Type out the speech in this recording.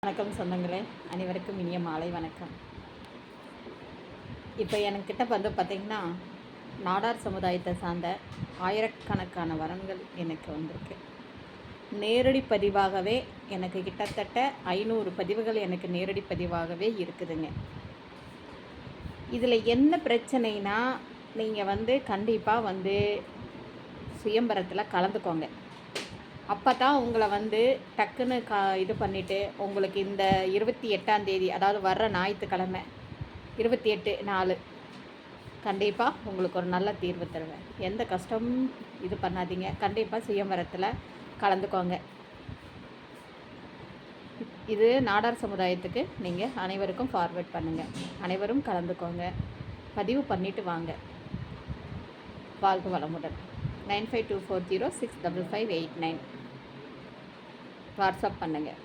வணக்கம் சொந்தங்களே, அனைவருக்கும் இனிய மாலை வணக்கம். இப்போ என்கிட்ட பார்த்திங்கன்னா நாடார் சமுதாயத்தை சார்ந்த ஆயிரக்கணக்கான வரன்கள் எனக்கு வந்திருக்கு. நேரடி பதிவாகவே எனக்கு கிட்டத்தட்ட 500 பதிவுகள் எனக்கு நேரடி பதிவாகவே இருக்குதுங்க. இதில் என்ன பிரச்சனைனா, நீங்கள் கண்டிப்பாக சுயம்பரத்தில் கலந்துக்கோங்க. அப்போ தான் உங்களை டக்குன்னு இது பண்ணிவிட்டு உங்களுக்கு இந்த 28ஆம் தேதி, அதாவது வர்ற ஞாயிற்றுக்கிழமை 28/4 கண்டிப்பாக உங்களுக்கு ஒரு நல்ல தீர்வு தருவேன். எந்த கஷ்டமும் இது பண்ணாதீங்க. கண்டிப்பாக சுயம்பரத்தில் கலந்துக்கோங்க. இது நாடார் சமுதாயத்துக்கு நீங்கள் அனைவருக்கும் ஃபார்வேர்ட் பண்ணுங்கள். அனைவரும் கலந்துக்கோங்க. பதிவு பண்ணிவிட்டு வாங்க. வாழ்க வளமுடன். 9524065589 வாட்ஸ்அப் பண்ணுங்கள்.